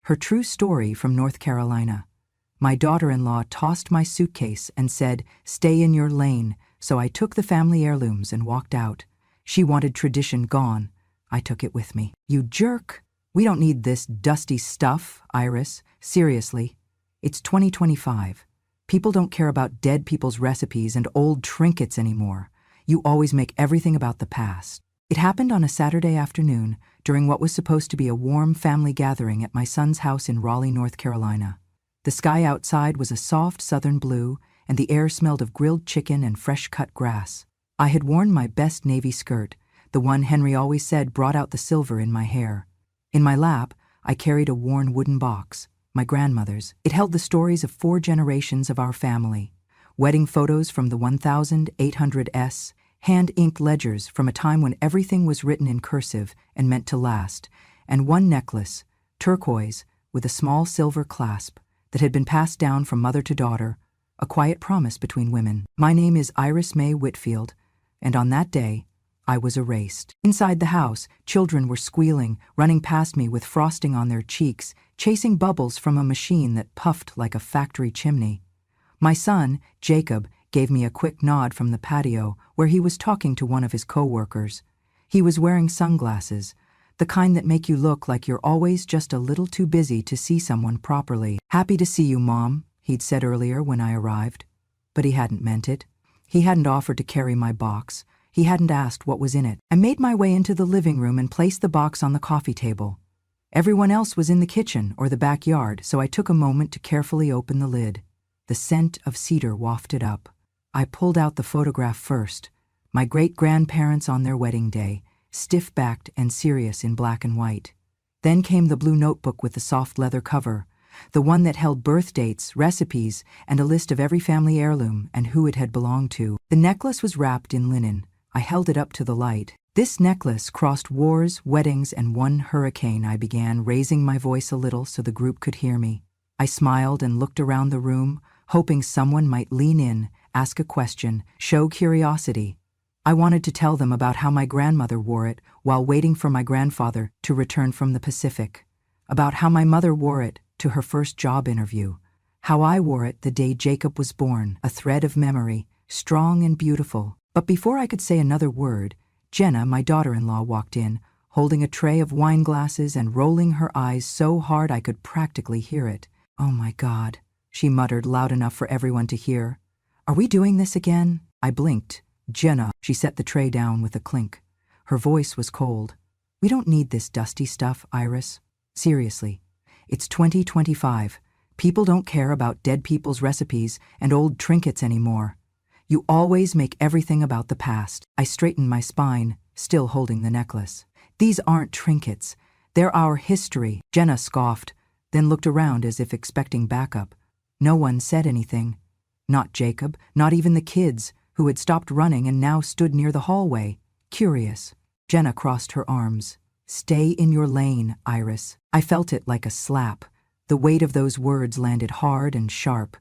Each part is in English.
Her true story from North Carolina. My daughter-in-law tossed my suitcase and said, "Stay in your lane," so I took the family heirlooms and walked out. She wanted tradition gone. I took it with me. You jerk! We don't need this dusty stuff, Iris. Seriously. It's 2025. People don't care about dead people's recipes and old trinkets anymore. You always make everything about the past. It happened on a Saturday afternoon during what was supposed to be a warm family gathering at my son's house in Raleigh, North Carolina. The sky outside was a soft southern blue, and the air smelled of grilled chicken and fresh-cut grass. I had worn my best navy skirt, the one Henry always said brought out the silver in my hair. In my lap, I carried a worn wooden box, my grandmother's. It held the stories of 4 generations of our family. Wedding photos from the 1800s, hand-inked ledgers from a time when everything was written in cursive and meant to last, and one necklace, turquoise, with a small silver clasp, that had been passed down from mother to daughter, a quiet promise between women. My name is Iris May Whitfield, and on that day, I was erased. Inside the house, children were squealing, running past me with frosting on their cheeks, chasing bubbles from a machine that puffed like a factory chimney. My son, Jacob, gave me a quick nod from the patio where he was talking to one of his co-workers. He was wearing sunglasses, the kind that make you look like you're always just a little too busy to see someone properly. "Happy to see you, Mom," he'd said earlier when I arrived. But he hadn't meant it. He hadn't offered to carry my box. He hadn't asked what was in it. I made my way into the living room and placed the box on the coffee table. Everyone else was in the kitchen or the backyard, so I took a moment to carefully open the lid. The scent of cedar wafted up. I pulled out the photograph first, my great-grandparents on their wedding day, stiff-backed and serious in black and white. Then came the blue notebook with the soft leather cover, the one that held birth dates, recipes, and a list of every family heirloom and who it had belonged to. The necklace was wrapped in linen. I held it up to the light. "This necklace crossed wars, weddings, and one hurricane," I began, raising my voice a little so the group could hear me. I smiled and looked around the room, hoping someone might lean in, ask a question, show curiosity. I wanted to tell them about how my grandmother wore it while waiting for my grandfather to return from the Pacific, about how my mother wore it to her first job interview, how I wore it the day Jacob was born, a thread of memory, strong and beautiful. But before I could say another word, Jenna, my daughter-in-law, walked in, holding a tray of wine glasses and rolling her eyes so hard I could practically hear it. "Oh my God," she muttered loud enough for everyone to hear. "Are we doing this again?" I blinked. "Jenna," she set the tray down with a clink. Her voice was cold. "We don't need this dusty stuff, Iris. Seriously. It's 2025. People don't care about dead people's recipes and old trinkets anymore. You always make everything about the past." I straightened my spine, still holding the necklace. "These aren't trinkets. They're our history." Jenna scoffed, then looked around as if expecting backup. No one said anything. Not Jacob, not even the kids, who had stopped running and now stood near the hallway, curious. Jenna crossed her arms. "Stay in your lane, Iris." I felt it like a slap. The weight of those words landed hard and sharp.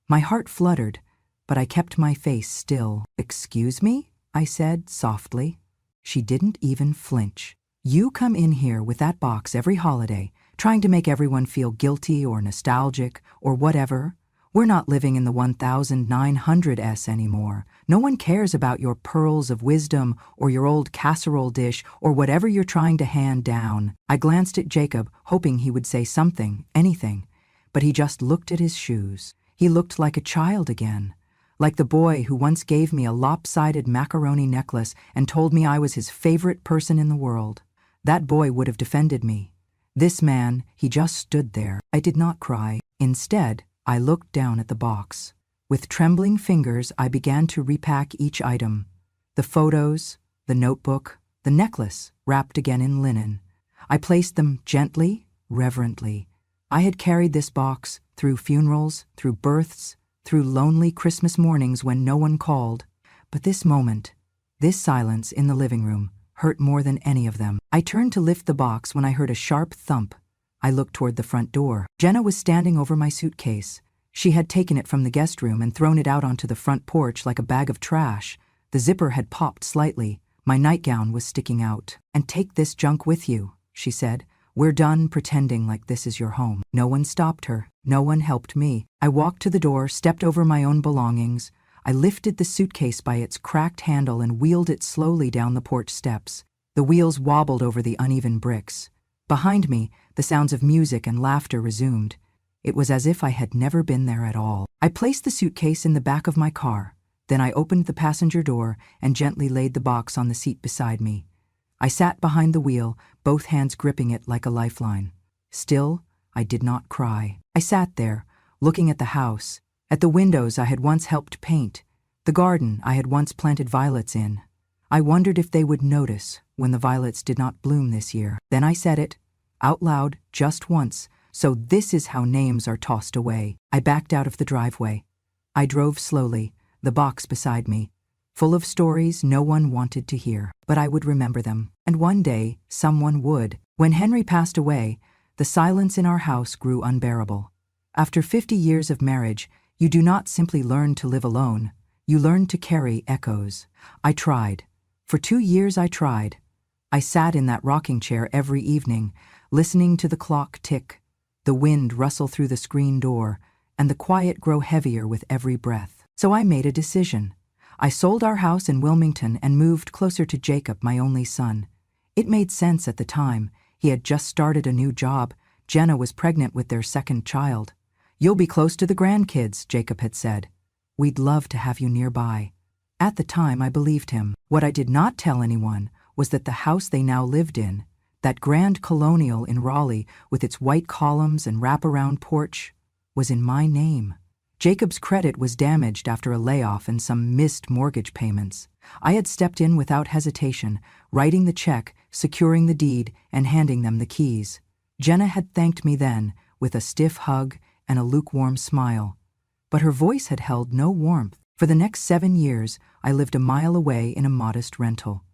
My heart fluttered, but I kept my face still. "Excuse me?" I said softly. She didn't even flinch. "You come in here with that box every holiday, trying to make everyone feel guilty or nostalgic or whatever. We're not living in the 1900s anymore. No one cares about your pearls of wisdom or your old casserole dish or whatever you're trying to hand down." I glanced at Jacob, hoping he would say something, anything, but he just looked at his shoes. He looked like a child again, like the boy who once gave me a lopsided macaroni necklace and told me I was his favorite person in the world. That boy would have defended me. This man, he just stood there. I did not cry. Instead, I looked down at the box. With trembling fingers, I began to repack each item. The photos, the notebook, the necklace, wrapped again in linen. I placed them gently, reverently. I had carried this box through funerals, through births, through lonely Christmas mornings when no one called. But this moment, this silence in the living room, hurt more than any of them. I turned to lift the box when I heard a sharp thump. I looked toward the front door. Jenna was standing over my suitcase. She had taken it from the guest room and thrown it out onto the front porch like a bag of trash. The zipper had popped slightly. My nightgown was sticking out. "And take this junk with you," she said, "We're done pretending like this is your home." No one stopped her. No one helped me. I walked to the door, stepped over my own belongings. I lifted the suitcase by its cracked handle and wheeled it slowly down the porch steps. The wheels wobbled over the uneven bricks. Behind me, the sounds of music and laughter resumed. It was as if I had never been there at all. I placed the suitcase in the back of my car. Then I opened the passenger door and gently laid the box on the seat beside me. I sat behind the wheel, both hands gripping it like a lifeline. Still, I did not cry. I sat there, looking at the house, at the windows I had once helped paint, the garden I had once planted violets in. I wondered if they would notice when the violets did not bloom this year. Then I said it, out loud, just once. "So this is how names are tossed away." I backed out of the driveway. I drove slowly, the box beside me, full of stories no one wanted to hear. But I would remember them. And one day, someone would. When Henry passed away, the silence in our house grew unbearable. After 50 years of marriage, you do not simply learn to live alone. You learn to carry echoes. I tried. For 2 years I tried. I sat in that rocking chair every evening, listening to the clock tick, the wind rustle through the screen door, and the quiet grow heavier with every breath. So I made a decision. I sold our house in Wilmington and moved closer to Jacob, my only son. It made sense at the time. He had just started a new job. Jenna was pregnant with their second child. "You'll be close to the grandkids," Jacob had said. "We'd love to have you nearby." At the time, I believed him. What I did not tell anyone was that the house they now lived in, that grand colonial in Raleigh with its white columns and wraparound porch, was in my name. Jacob's credit was damaged after a layoff and some missed mortgage payments. I had stepped in without hesitation, writing the check, securing the deed, and handing them the keys. Jenna had thanked me then, with a stiff hug and a lukewarm smile. But her voice had held no warmth. For the next 7 years, I lived a mile away in a modest rental.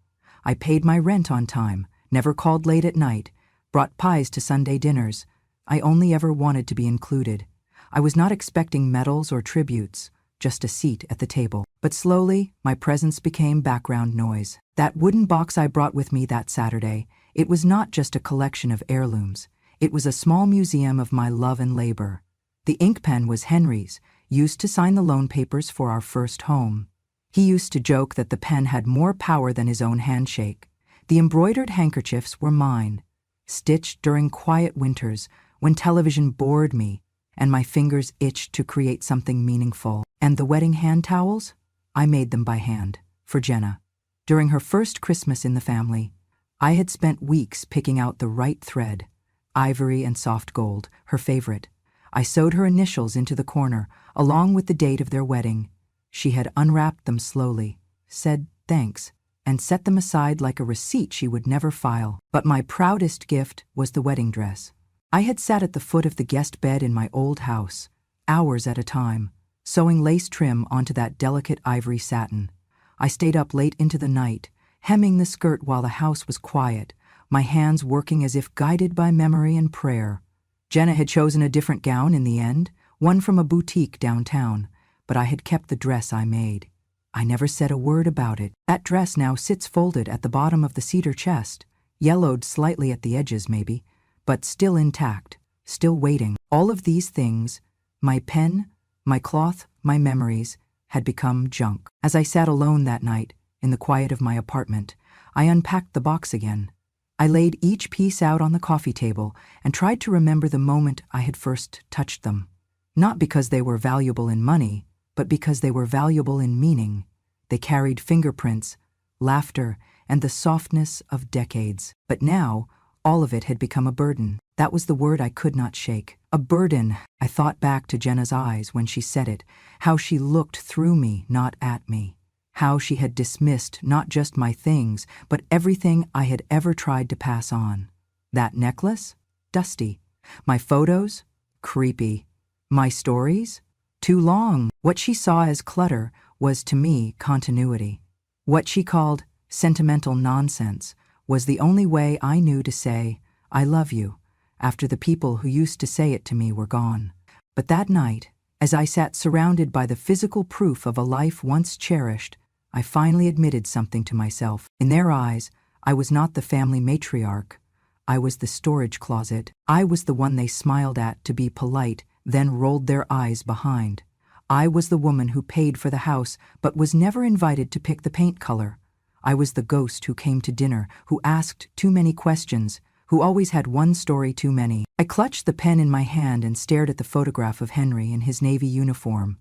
I paid my rent on time, never called late at night, brought pies to Sunday dinners. I only ever wanted to be included. I was not expecting medals or tributes, just a seat at the table. But slowly, my presence became background noise. That wooden box I brought with me that Saturday, it was not just a collection of heirlooms. It was a small museum of my love and labor. The ink pen was Henry's, used to sign the loan papers for our first home. He used to joke that the pen had more power than his own handshake. The embroidered handkerchiefs were mine, stitched during quiet winters when television bored me and my fingers itched to create something meaningful. And the wedding hand towels? I made them by hand, for Jenna. During her first Christmas in the family, I had spent weeks picking out the right thread, ivory and soft gold, her favorite. I sewed her initials into the corner, along with the date of their wedding. She had unwrapped them slowly, said thanks, and set them aside like a receipt she would never file. But my proudest gift was the wedding dress. I had sat at the foot of the guest bed in my old house, hours at a time, sewing lace trim onto that delicate ivory satin. I stayed up late into the night, hemming the skirt while the house was quiet, my hands working as if guided by memory and prayer. Jenna had chosen a different gown in the end, one from a boutique downtown, but I had kept the dress I made. I never said a word about it. That dress now sits folded at the bottom of the cedar chest, yellowed slightly at the edges maybe, but still intact, still waiting. All of these things, my pen, my cloth, my memories, had become junk. As I sat alone that night, in the quiet of my apartment, I unpacked the box again. I laid each piece out on the coffee table and tried to remember the moment I had first touched them. Not because they were valuable in money, but because they were valuable in meaning. They carried fingerprints, laughter, and the softness of decades. But now, all of it had become a burden. That was the word I could not shake. A burden. I thought back to Jenna's eyes when she said it, how she looked through me, not at me. How she had dismissed not just my things, but everything I had ever tried to pass on. That necklace? Dusty. My photos? Creepy. My stories? Too long. What she saw as clutter was to me continuity. What she called sentimental nonsense was the only way I knew to say, "I love you," after the people who used to say it to me were gone. But that night, as I sat surrounded by the physical proof of a life once cherished, I finally admitted something to myself. In their eyes, I was not the family matriarch. I was the storage closet. I was the one they smiled at to be polite, then rolled their eyes behind. I was the woman who paid for the house but was never invited to pick the paint color. I was the ghost who came to dinner, who asked too many questions, who always had one story too many. I clutched the pen in my hand and stared at the photograph of Henry in his Navy uniform,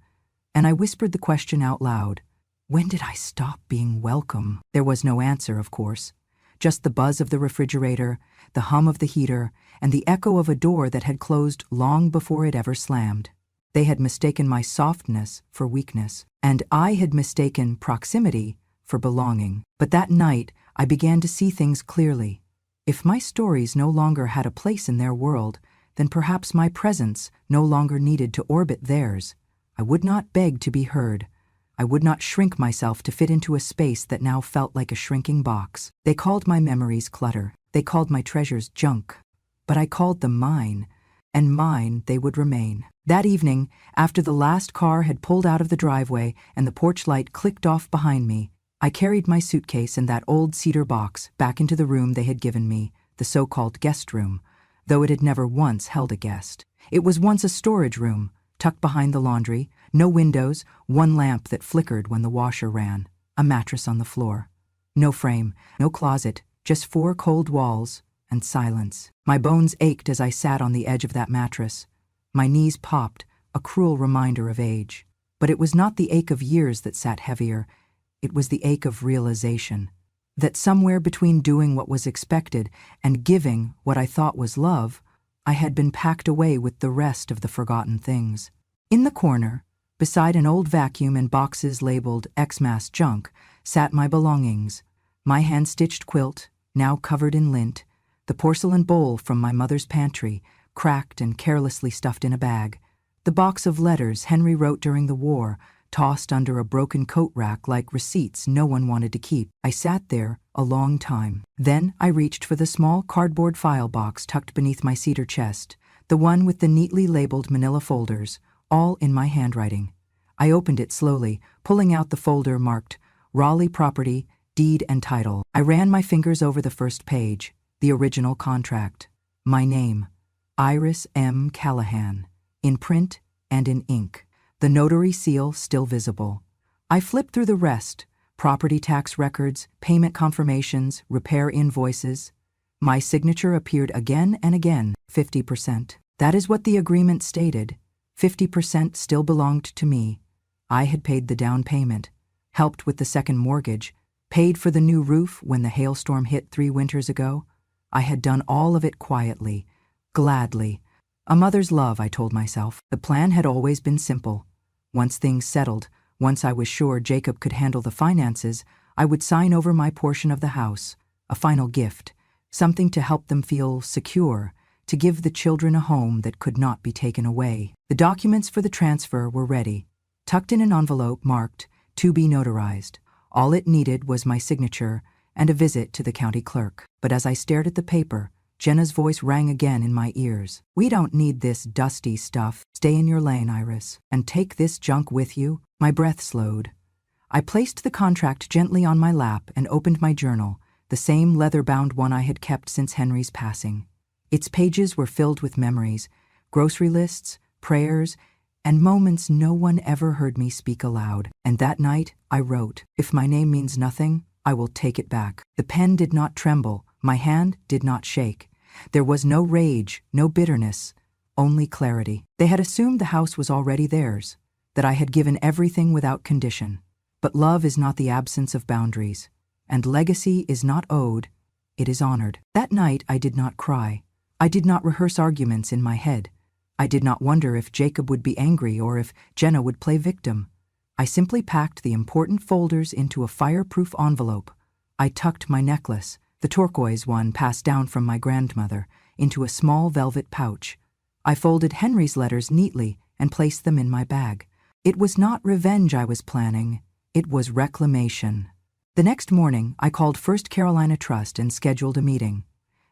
and I whispered the question out loud. When did I stop being welcome? There was no answer, of course. Just the buzz of the refrigerator, the hum of the heater, and the echo of a door that had closed long before it ever slammed. They had mistaken my softness for weakness, and I had mistaken proximity for belonging. But that night, I began to see things clearly. If my stories no longer had a place in their world, then perhaps my presence no longer needed to orbit theirs. I would not beg to be heard. I would not shrink myself to fit into a space that now felt like a shrinking box. They called my memories clutter. They called my treasures junk. But I called them mine, and mine they would remain. That evening, after the last car had pulled out of the driveway and the porch light clicked off behind me, I carried my suitcase and that old cedar box back into the room they had given me, the so-called guest room, though it had never once held a guest. It was once a storage room, tucked behind the laundry, no windows, one lamp that flickered when the washer ran, a mattress on the floor. No frame, no closet, just 4 cold walls and silence. My bones ached as I sat on the edge of that mattress. My knees popped, a cruel reminder of age. But it was not the ache of years that sat heavier. It was the ache of realization. That somewhere between doing what was expected and giving what I thought was love, I had been packed away with the rest of the forgotten things. In the corner, beside an old vacuum and boxes labeled Xmas junk, sat my belongings. My hand-stitched quilt, now covered in lint, the porcelain bowl from my mother's pantry, cracked and carelessly stuffed in a bag, the box of letters Henry wrote during the war, tossed under a broken coat rack like receipts no one wanted to keep. I sat there a long time. Then I reached for the small cardboard file box tucked beneath my cedar chest, the one with the neatly labeled manila folders, all in my handwriting. I opened it slowly, pulling out the folder marked Raleigh Property, Deed and Title. I ran my fingers over the first page, the original contract. My name, Iris M. Callahan, in print and in ink. The notary seal still visible. I flipped through the rest, property tax records, payment confirmations, repair invoices. My signature appeared again and again, 50%. That is what the agreement stated. 50% still belonged to me. I had paid the down payment, helped with the second mortgage, paid for the new roof when the hailstorm hit 3 winters ago. I had done all of it quietly, gladly. A mother's love, I told myself. The plan had always been simple. Once things settled, once I was sure Jacob could handle the finances, I would sign over my portion of the house, a final gift, something to help them feel secure, to give the children a home that could not be taken away. The documents for the transfer were ready, tucked in an envelope marked, "To be notarized." All it needed was my signature and a visit to the county clerk. But as I stared at the paper, Jenna's voice rang again in my ears. "We don't need this dusty stuff. Stay in your lane, Iris, and take this junk with you." My breath slowed. I placed the contract gently on my lap and opened my journal, the same leather-bound one I had kept since Henry's passing. Its pages were filled with memories, grocery lists, prayers, and moments no one ever heard me speak aloud. And that night, I wrote, "If my name means nothing, I will take it back." The pen did not tremble, my hand did not shake. There was no rage, no bitterness, only clarity. They had assumed the house was already theirs, that I had given everything without condition. But love is not the absence of boundaries, and legacy is not owed, it is honored. That night I did not cry. I did not rehearse arguments in my head. I did not wonder if Jacob would be angry or if Jenna would play victim. I simply packed the important folders into a fireproof envelope. I tucked my necklace, the turquoise one passed down from my grandmother, into a small velvet pouch. I folded Henry's letters neatly and placed them in my bag. It was not revenge I was planning, it was reclamation. The next morning, I called First Carolina Trust and scheduled a meeting.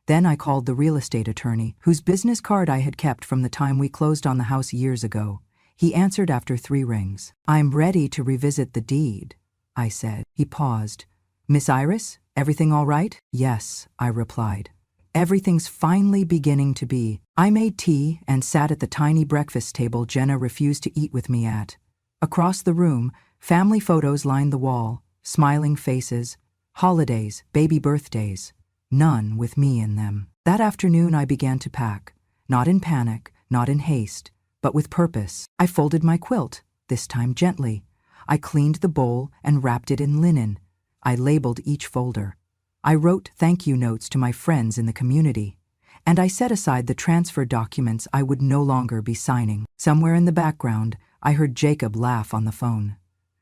Then I called the real estate attorney, whose business card I had kept from the time we closed on the house years ago. He answered after 3 rings. "I'm ready to revisit the deed," I said. He paused. "Miss Iris, everything all right?" "Yes," I replied. Everything's finally beginning to be. I made tea and sat at the tiny breakfast table Jenna refused to eat with me at. Across the room, family photos lined the wall, smiling faces, holidays, baby birthdays, none with me in them. That afternoon I began to pack, not in panic, not in haste, but with purpose. I folded my quilt, this time gently. I cleaned the bowl and wrapped it in linen. I labeled each folder. I wrote thank you notes to my friends in the community. And I set aside the transfer documents I would no longer be signing. Somewhere in the background, I heard Jacob laugh on the phone.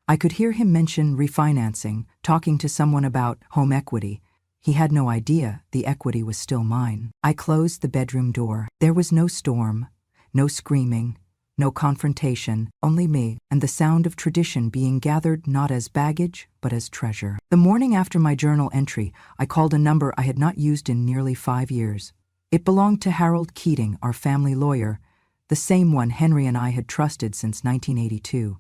I could hear him mention refinancing, talking to someone about home equity. He had no idea the equity was still mine. I closed the bedroom door. There was no storm, no screaming, no confrontation, only me and the sound of tradition being gathered not as baggage, but as treasure. The morning after my journal entry, I called a number I had not used in nearly 5 years. It belonged to Harold Keating, our family lawyer, the same one Henry and I had trusted since 1982.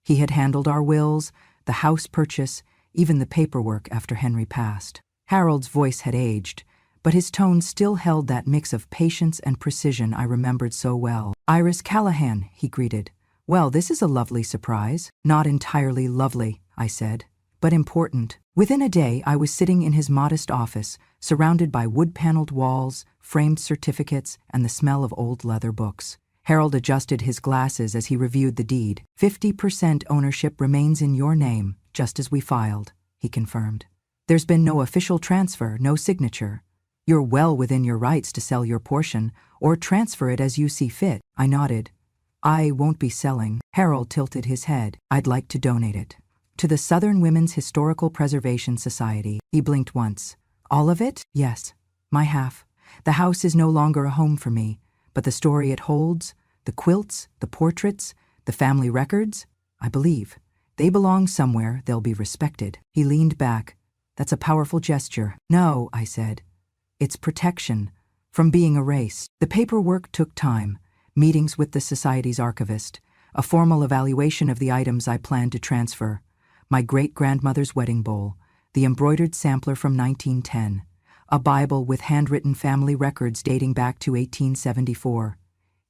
He had handled our wills, the house purchase, even the paperwork after Henry passed. Harold's voice had aged, but his tone still held that mix of patience and precision I remembered so well. "Iris Callahan," he greeted. "Well, this is a lovely surprise." "Not entirely lovely," I said, "but important." Within a day, I was sitting in his modest office, surrounded by wood-paneled walls, framed certificates, and the smell of old leather books. Harold adjusted his glasses as he reviewed the deed. 50% ownership remains in your name, just as we filed, he confirmed. There's been no official transfer, no signature. You're well within your rights to sell your portion, or transfer it as you see fit. I nodded. I won't be selling. Harold tilted his head. I'd like to donate it. To the Southern Women's Historical Preservation Society. He blinked once. All of it? Yes. My half. The house is no longer a home for me, but the story it holds, the quilts, the portraits, the family records, I believe. They belong somewhere, they'll be respected. He leaned back. That's a powerful gesture. No, I said. It's protection from being erased. The paperwork took time, meetings with the Society's archivist, a formal evaluation of the items I planned to transfer, my great-grandmother's wedding bowl, the embroidered sampler from 1910, a Bible with handwritten family records dating back to 1874,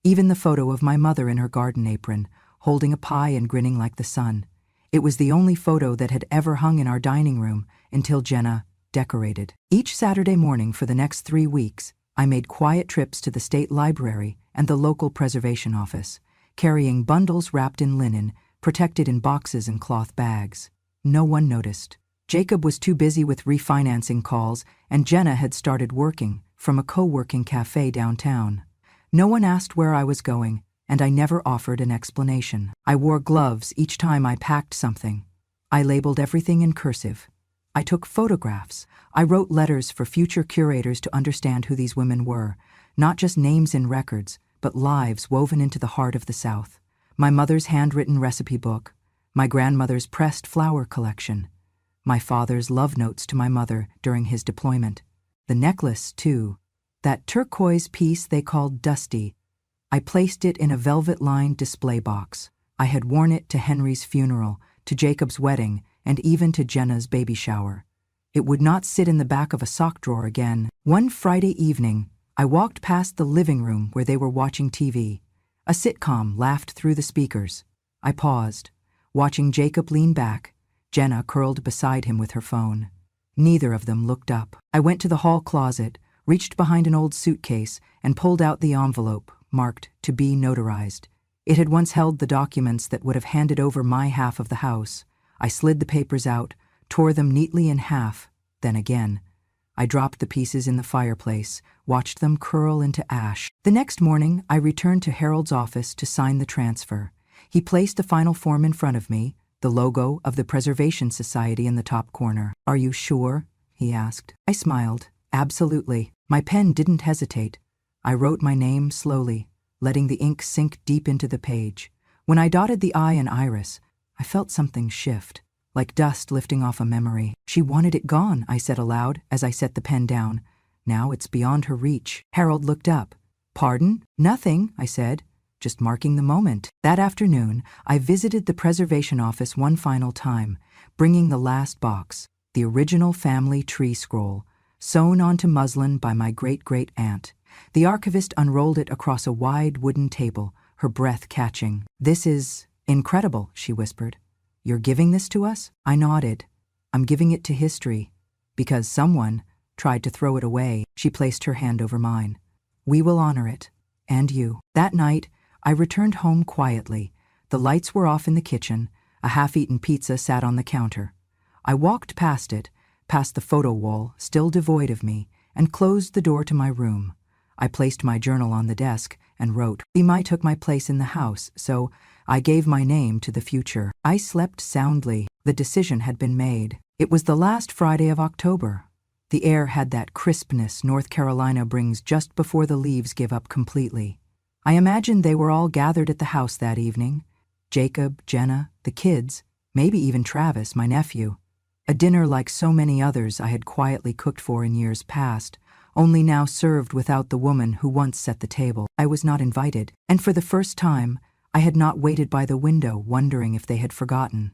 even the photo of my mother in her garden apron, holding a pie and grinning like the sun. It was the only photo that had ever hung in our dining room until Jenna decorated. Each Saturday morning for the next 3 weeks, I made quiet trips to the state library and the local preservation office, carrying bundles wrapped in linen, protected in boxes and cloth bags. No one noticed. Jacob was too busy with refinancing calls, and Jenna had started working from a co-working cafe downtown. No one asked where I was going, and I never offered an explanation. I wore gloves each time I packed something. I labeled everything in cursive. I took photographs. I wrote letters for future curators to understand who these women were, not just names in records, but lives woven into the heart of the South. My mother's handwritten recipe book, my grandmother's pressed flower collection, my father's love notes to my mother during his deployment. The necklace, too, that turquoise piece they called Dusty. I placed it in a velvet-lined display box. I had worn it to Henry's funeral, to Jacob's wedding, and even to Jenna's baby shower. It would not sit in the back of a sock drawer again. One Friday evening, I walked past the living room where they were watching TV. A sitcom laughed through the speakers. I paused, watching Jacob lean back, Jenna curled beside him with her phone. Neither of them looked up. I went to the hall closet, reached behind an old suitcase, and pulled out the envelope, marked to be notarized. It had once held the documents that would have handed over my half of the house. I slid the papers out, tore them neatly in half, then again. I dropped the pieces in the fireplace, watched them curl into ash. The next morning, I returned to Harold's office to sign the transfer. He placed the final form in front of me, the logo of the Preservation Society in the top corner. "Are you sure?" he asked. I smiled. "Absolutely." My pen didn't hesitate. I wrote my name slowly, letting the ink sink deep into the page. When I dotted the I and Iris, I felt something shift, like dust lifting off a memory. "She wanted it gone," I said aloud as I set the pen down. "Now it's beyond her reach." Harold looked up. "Pardon?" "Nothing," I said, just marking the moment. That afternoon, I visited the preservation office one final time, bringing the last box, the original family tree scroll, sewn onto muslin by my great-great-aunt. The archivist unrolled it across a wide wooden table, her breath catching. "This is incredible," she whispered. "You're giving this to us?" I nodded. "I'm giving it to history, because someone tried to throw it away." She placed her hand over mine. "We will honor it. And you." That night, I returned home quietly. The lights were off in the kitchen. A half-eaten pizza sat on the counter. I walked past it, past the photo wall, still devoid of me, and closed the door to my room. I placed my journal on the desk and wrote. I took my place in the house, so I gave my name to the future. I slept soundly. The decision had been made. It was the last Friday of October. The air had that crispness North Carolina brings just before the leaves give up completely. I imagined they were all gathered at the house that evening. Jacob, Jenna, the kids, maybe even Travis, my nephew. A dinner like so many others I had quietly cooked for in years past, only now served without the woman who once set the table. I was not invited, and for the first time, I had not waited by the window wondering if they had forgotten.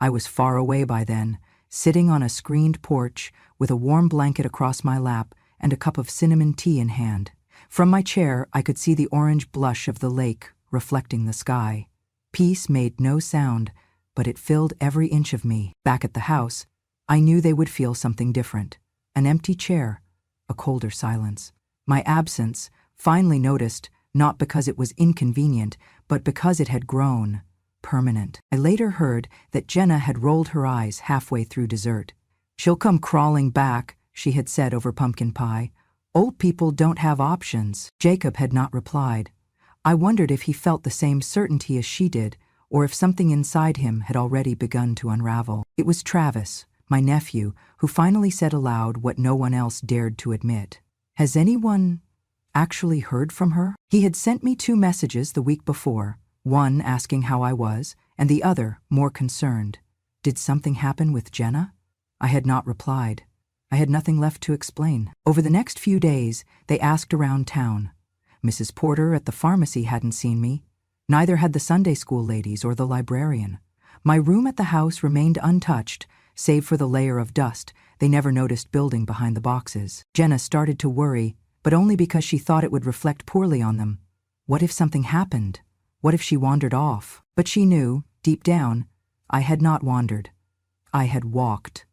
I was far away by then, sitting on a screened porch with a warm blanket across my lap and a cup of cinnamon tea in hand. From my chair, I could see the orange blush of the lake reflecting the sky. Peace made no sound, but it filled every inch of me. Back at the house, I knew they would feel something different. An empty chair, a colder silence. My absence, finally noticed, not because it was inconvenient, but because it had grown permanent. I later heard that Jenna had rolled her eyes halfway through dessert. "She'll come crawling back," she had said over pumpkin pie. "Old people don't have options." Jacob had not replied. I wondered if he felt the same certainty as she did, or if something inside him had already begun to unravel. It was Travis, my nephew, who finally said aloud what no one else dared to admit. "Has anyone actually heard from her?" He had sent me 2 messages the week before, one asking how I was, and the other more concerned. Did something happen with Jenna? I had not replied. I had nothing left to explain. Over the next few days, they asked around town. Mrs. Porter at the pharmacy hadn't seen me. Neither had the Sunday school ladies or the librarian. My room at the house remained untouched, save for the layer of dust they never noticed building behind the boxes. Jenna started to worry, but only because she thought it would reflect poorly on them. What if something happened? What if she wandered off? But she knew, deep down, I had not wandered. I had walked.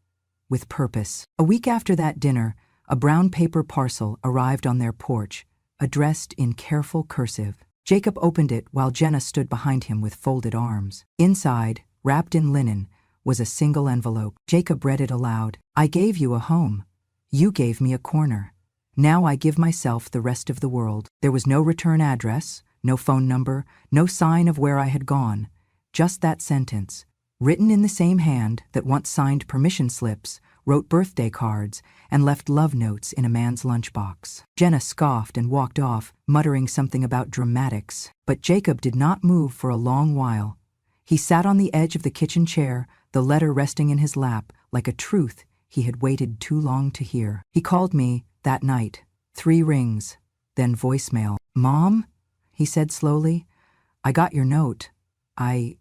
With purpose. A week after that dinner, a brown paper parcel arrived on their porch, addressed in careful cursive. Jacob opened it while Jenna stood behind him with folded arms. Inside, wrapped in linen, was a single envelope. Jacob read it aloud. "I gave you a home. You gave me a corner. Now I give myself the rest of the world." There was no return address, no phone number, no sign of where I had gone. Just that sentence, written in the same hand that once signed permission slips, wrote birthday cards, and left love notes in a man's lunchbox. Jenna scoffed and walked off, muttering something about dramatics. But Jacob did not move for a long while. He sat on the edge of the kitchen chair, the letter resting in his lap, like a truth he had waited too long to hear. He called me that night. 3 rings, then voicemail. "Mom," he said slowly, "I got your note. I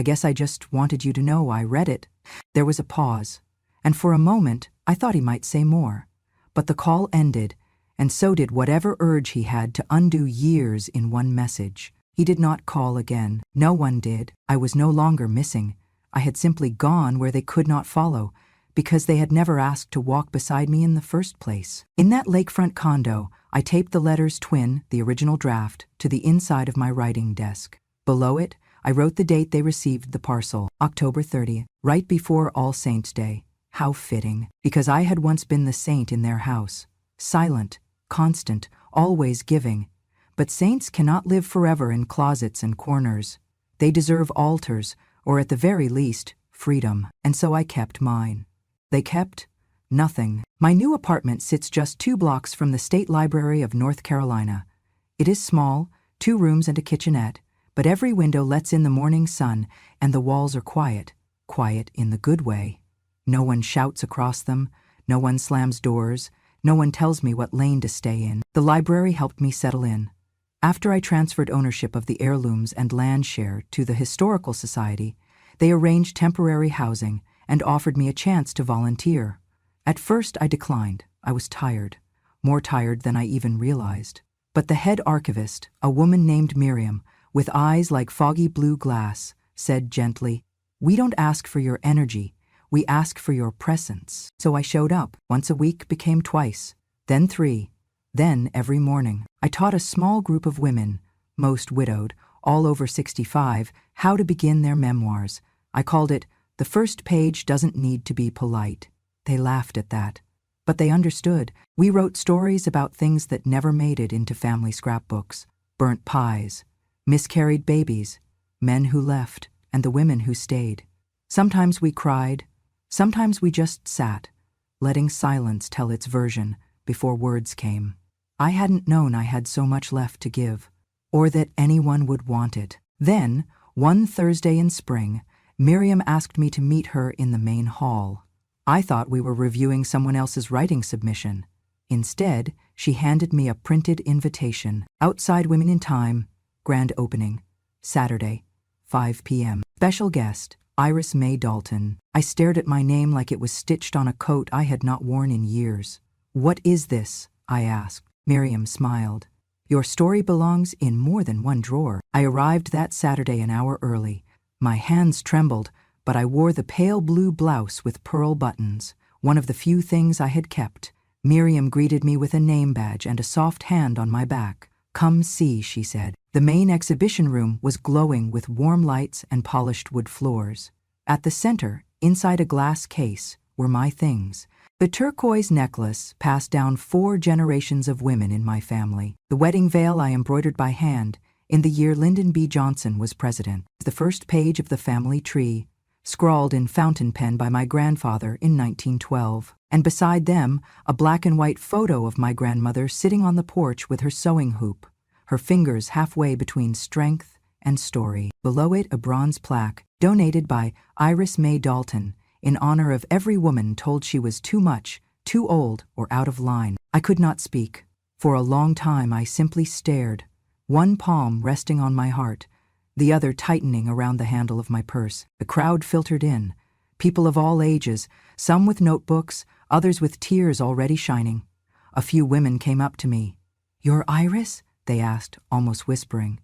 guess I just wanted you to know I read it." There was a pause, and for a moment I thought he might say more. But the call ended, and so did whatever urge he had to undo years in one message. He did not call again. No one did. I was no longer missing. I had simply gone where they could not follow, because they had never asked to walk beside me in the first place. In that lakefront condo, I taped the letters twin, the original draft, to the inside of my writing desk. Below it, I wrote the date they received the parcel, October 30th, right before All Saints' Day. How fitting, because I had once been the saint in their house. Silent, constant, always giving. But saints cannot live forever in closets and corners. They deserve altars, or at the very least, freedom. And so I kept mine. They kept nothing. My new apartment sits just 2 blocks from the State Library of North Carolina. It is small, 2 rooms and a kitchenette, but every window lets in the morning sun, and the walls are quiet. Quiet in the good way. No one shouts across them, no one slams doors, no one tells me what lane to stay in. The library helped me settle in. After I transferred ownership of the heirlooms and land share to the Historical Society, they arranged temporary housing and offered me a chance to volunteer. At first I declined. I was tired, more tired than I even realized. But the head archivist, a woman named Miriam, with eyes like foggy blue glass, said gently, "We don't ask for your energy, we ask for your presence." So I showed up. Once a week became twice, then 3, then every morning. I taught a small group of women, most widowed, all over 65, how to begin their memoirs. I called it, "The First Page Doesn't Need to Be Polite." They laughed at that. But they understood. We wrote stories about things that never made it into family scrapbooks. Burnt pies, miscarried babies, men who left, and the women who stayed. Sometimes we cried, sometimes we just sat, letting silence tell its version before words came. I hadn't known I had so much left to give, or that anyone would want it. Then, one Thursday in spring, Miriam asked me to meet her in the main hall. I thought we were reviewing someone else's writing submission. Instead, she handed me a printed invitation. Outside Women in Time, grand opening, Saturday, 5 p.m. Special guest, Iris May Dalton. I stared at my name like it was stitched on a coat I had not worn in years. "What is this?" I asked. Miriam smiled. "Your story belongs in more than one drawer." I arrived that Saturday an hour early. My hands trembled, but I wore the pale blue blouse with pearl buttons, one of the few things I had kept. Miriam greeted me with a name badge and a soft hand on my back. "Come see," she said. The main exhibition room was glowing with warm lights and polished wood floors. At the center, inside a glass case, were my things. The turquoise necklace passed down 4 generations of women in my family. The wedding veil I embroidered by hand in the year Lyndon B. Johnson was president. The first page of the family tree, scrawled in fountain pen by my grandfather in 1912. And beside them, a black and white photo of my grandmother sitting on the porch with her sewing hoop, her fingers halfway between strength and story. Below it, a bronze plaque, donated by Iris May Dalton, in honor of every woman told she was too much, too old, or out of line. I could not speak. For a long time I simply stared, one palm resting on my heart, the other tightening around the handle of my purse. The crowd filtered in, people of all ages, some with notebooks, others with tears already shining. A few women came up to me. "You're Iris?" they asked, almost whispering.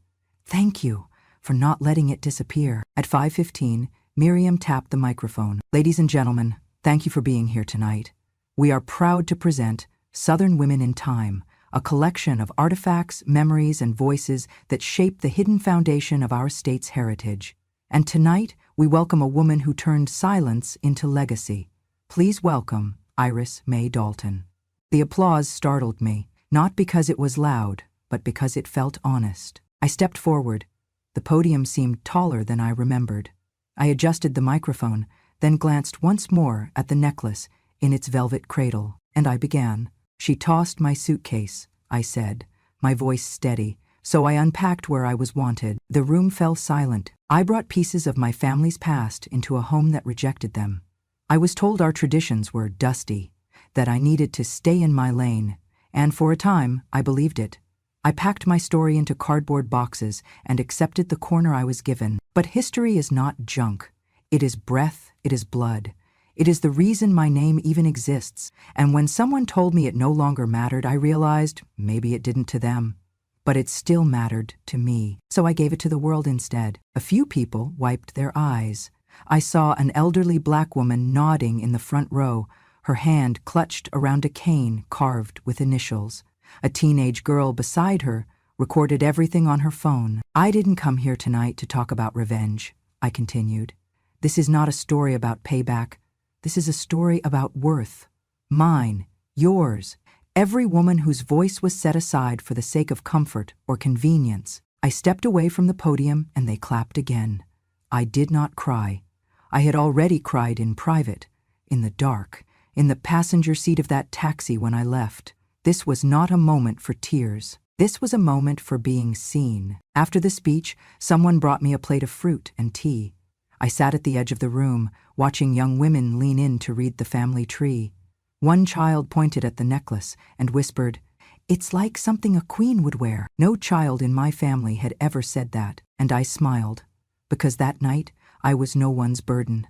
"Thank you for not letting it disappear." At 5:15, Miriam tapped the microphone. "Ladies and gentlemen, thank you for being here tonight. We are proud to present Southern Women in Time, a collection of artifacts, memories, and voices that shape the hidden foundation of our state's heritage. And tonight, we welcome a woman who turned silence into legacy. Please welcome Iris May Dalton." The applause startled me, not because it was loud, but because it felt honest. I stepped forward. The podium seemed taller than I remembered. I adjusted the microphone, then glanced once more at the necklace in its velvet cradle, and I began. "She tossed my suitcase," I said, my voice steady, so I unpacked where I was wanted. The room fell silent. I brought pieces of my family's past into a home that rejected them. I was told our traditions were dusty, that I needed to stay in my lane, and for a time I believed it. I packed my story into cardboard boxes and accepted the corner I was given. But history is not junk. It is breath, it is blood. It is the reason my name even exists, and when someone told me it no longer mattered, I realized maybe it didn't to them. But it still mattered to me, so I gave it to the world instead. A few people wiped their eyes. I saw an elderly black woman nodding in the front row, her hand clutched around a cane carved with initials. A teenage girl beside her recorded everything on her phone. "I didn't come here tonight to talk about revenge," I continued. "This is not a story about payback. This is a story about worth. Mine, yours, every woman whose voice was set aside for the sake of comfort or convenience." I stepped away from the podium and they clapped again. I did not cry. I had already cried in private, in the dark, in the passenger seat of that taxi when I left. This was not a moment for tears. This was a moment for being seen. After the speech, someone brought me a plate of fruit and tea. I sat at the edge of the room, watching young women lean in to read the family tree. One child pointed at the necklace and whispered, "It's like something a queen would wear." No child in my family had ever said that, and I smiled, because that night I was no one's burden.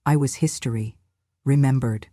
I was history, remembered.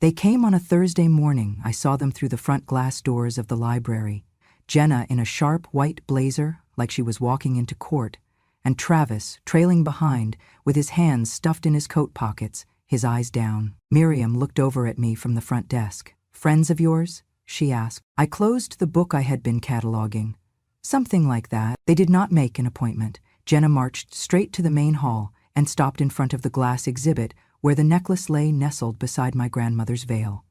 They came on a Thursday morning. I saw them through the front glass doors of the library. Jenna in a sharp white blazer, like she was walking into court, and Travis trailing behind with his hands stuffed in his coat pockets, his eyes down. Miriam looked over at me from the front desk. "Friends of yours?" she asked. I closed the book I had been cataloging. "Something like that." They did not make an appointment. Jenna marched straight to the main hall and stopped in front of the glass exhibit where the necklace lay nestled beside my grandmother's veil.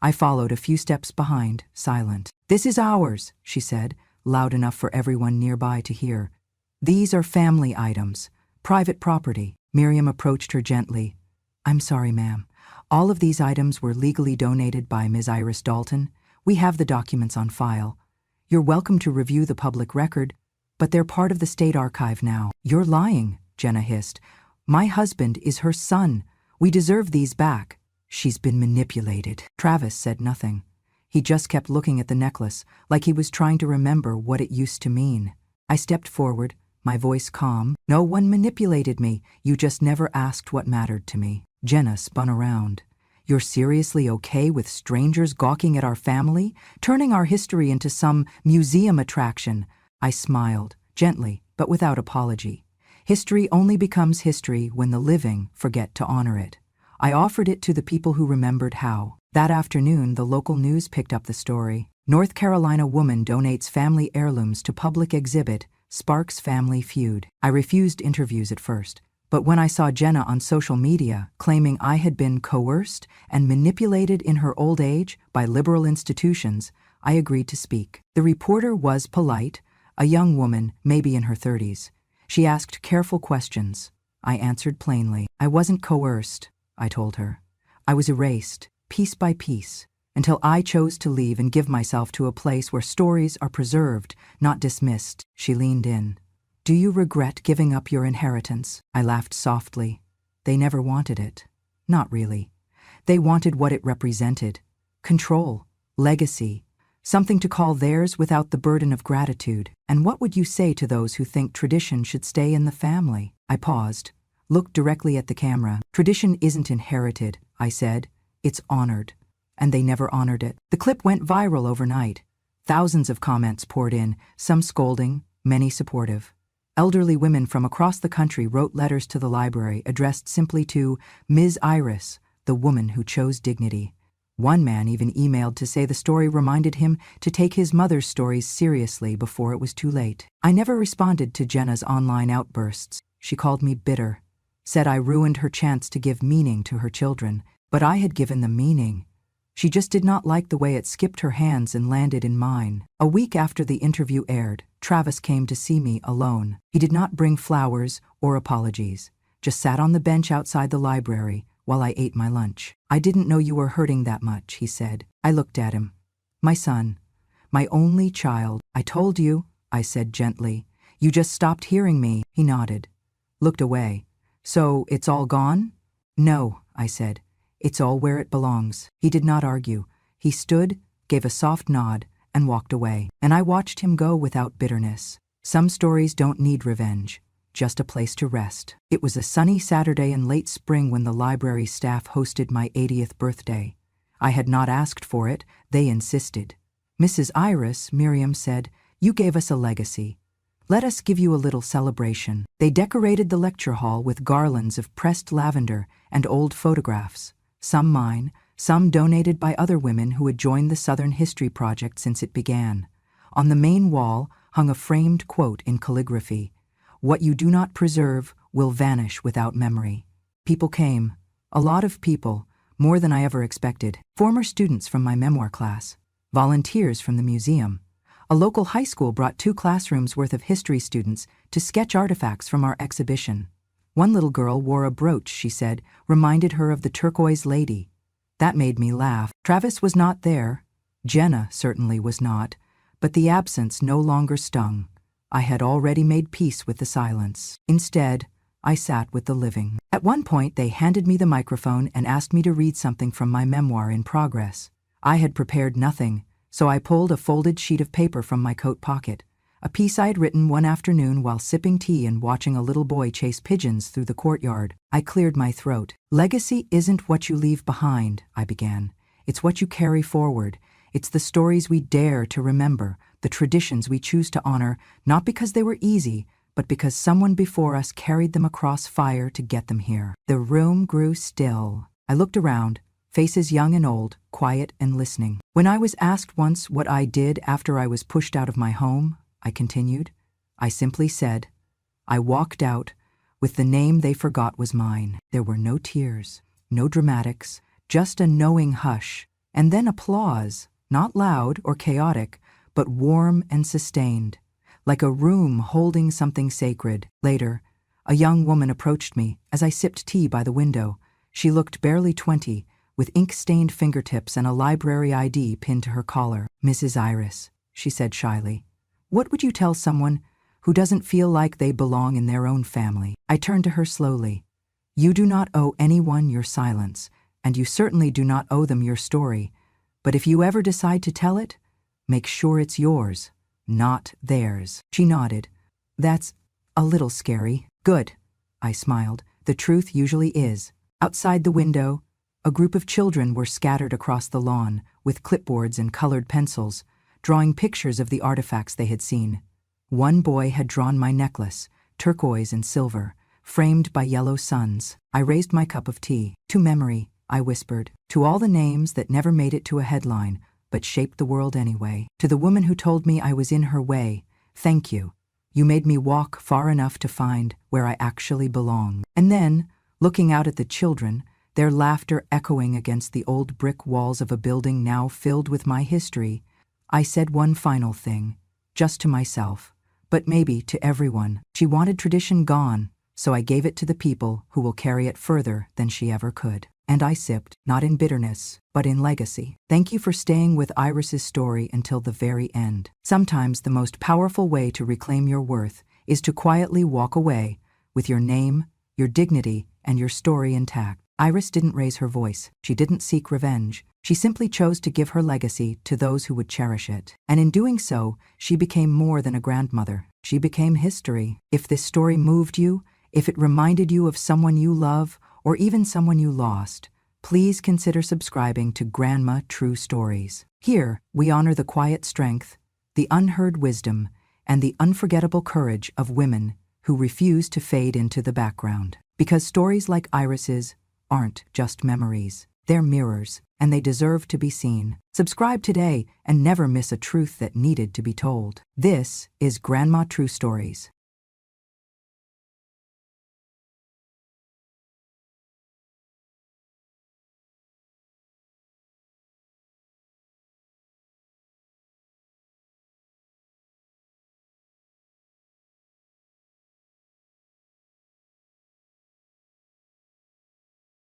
I followed a few steps behind, silent. "This is ours," she said, loud enough for everyone nearby to hear. "These are family items, private property." Miriam approached her gently. "I'm sorry, ma'am. All of these items were legally donated by Ms. Iris Dalton. We have the documents on file. You're welcome to review the public record, but they're part of the state archive now." "You're lying," Jenna hissed. "My husband is her son. We deserve these back." "She's been manipulated." Travis said nothing. He just kept looking at the necklace, like he was trying to remember what it used to mean. I stepped forward, my voice calm. "No one manipulated me. You just never asked what mattered to me." Jenna spun around. "You're seriously okay with strangers gawking at our family, turning our history into some museum attraction?" I smiled, gently, but without apology. History only becomes history when the living forget to honor it. I offered it to the people who remembered how. That afternoon, the local news picked up the story. North Carolina woman donates family heirlooms to public exhibit, sparks family feud. I refused interviews at first, but when I saw Jenna on social media claiming I had been coerced and manipulated in her old age by liberal institutions, I agreed to speak. The reporter was polite, a young woman, maybe in her 30s. She asked careful questions. I answered plainly. "I wasn't coerced," I told her. "I was erased, piece by piece, until I chose to leave and give myself to a place where stories are preserved, not dismissed." She leaned in. "Do you regret giving up your inheritance?" I laughed softly. "They never wanted it." "Not really. They wanted what it represented. Control, legacy, something to call theirs without the burden of gratitude. And what would you say to those who think tradition should stay in the family?" I paused, looked directly at the camera. "Tradition isn't inherited," I said. "It's honored." And they never honored it. The clip went viral overnight. Thousands of comments poured in, some scolding, many supportive. Elderly women from across the country wrote letters to the library addressed simply to Ms. Iris, the woman who chose dignity. One man even emailed to say the story reminded him to take his mother's stories seriously before it was too late. I never responded to Jenna's online outbursts. She called me bitter, said I ruined her chance to give meaning to her children, but I had given them meaning. She just did not like the way it skipped her hands and landed in mine. A week after the interview aired, Travis came to see me alone. He did not bring flowers or apologies, just sat on the bench outside the library while I ate my lunch. "I didn't know you were hurting that much," he said. I looked at him. "My son, my only child." "I told you," I said gently. "You just stopped hearing me." He nodded, looked away. "So it's all gone?" "No," I said. "It's all where it belongs." He did not argue. He stood, gave a soft nod, and walked away. And I watched him go without bitterness. Some stories don't need revenge, just a place to rest. It was a sunny Saturday in late spring when the library staff hosted my 80th birthday. I had not asked for it, they insisted. "Mrs. Iris," Miriam said, "you gave us a legacy. Let us give you a little celebration." They decorated the lecture hall with garlands of pressed lavender and old photographs, some mine, some donated by other women who had joined the Southern History Project since it began. On the main wall hung a framed quote in calligraphy: "What you do not preserve will vanish without memory." People came, a lot of people, more than I ever expected. Former students from my memoir class, volunteers from the museum. A local high school brought 2 classrooms worth of history students to sketch artifacts from our exhibition. One little girl wore a brooch, she said, reminded her of the turquoise lady. That made me laugh. Travis was not there. Jenna certainly was not, but the absence no longer stung. I had already made peace with the silence. Instead, I sat with the living. At one point, they handed me the microphone and asked me to read something from my memoir in progress. I had prepared nothing, so I pulled a folded sheet of paper from my coat pocket, a piece I'd written one afternoon while sipping tea and watching a little boy chase pigeons through the courtyard. I cleared my throat. "Legacy isn't what you leave behind," I began. It's what you carry forward. It's the stories we dare to remember, the traditions we choose to honor, not because they were easy, but because someone before us carried them across fire to get them here. The room grew still. I looked around, faces young and old, quiet and listening. When I was asked once what I did after I was pushed out of my home, I continued, I simply said, I walked out with the name they forgot was mine. There were no tears, no dramatics, just a knowing hush, and then applause, not loud or chaotic, but warm and sustained, like a room holding something sacred. Later, a young woman approached me as I sipped tea by the window. She looked barely 20, with ink-stained fingertips and a library ID pinned to her collar. Mrs. Iris, she said shyly, what would you tell someone who doesn't feel like they belong in their own family? I turned to her slowly. You do not owe anyone your silence, and you certainly do not owe them your story. But if you ever decide to tell it, make sure it's yours, not theirs. She nodded. That's a little scary. Good, I smiled. The truth usually is. Outside the window, a group of children were scattered across the lawn with clipboards and colored pencils, drawing pictures of the artifacts they had seen. One boy had drawn my necklace, turquoise and silver, framed by yellow suns. I raised my cup of tea. To memory, I whispered. To all the names that never made it to a headline, but shaped the world anyway. To the woman who told me I was in her way, thank you. You made me walk far enough to find where I actually belong. And then, looking out at the children, their laughter echoing against the old brick walls of a building now filled with my history, I said one final thing, just to myself, but maybe to everyone. She wanted tradition gone, so I gave it to the people who will carry it further than she ever could. And I sipped, not in bitterness, but in legacy. Thank you for staying with Iris's story until the very end. Sometimes the most powerful way to reclaim your worth is to quietly walk away with your name, your dignity, and your story intact. Iris didn't raise her voice. She didn't seek revenge. She simply chose to give her legacy to those who would cherish it. And in doing so, she became more than a grandmother. She became history. If this story moved you, if it reminded you of someone you love, or even someone you lost, please consider subscribing to Grandma True Stories. Here, we honor the quiet strength, the unheard wisdom, and the unforgettable courage of women who refuse to fade into the background. Because stories like Iris's aren't just memories. They're mirrors, and they deserve to be seen. Subscribe today and never miss a truth that needed to be told. This is Grandma True Stories.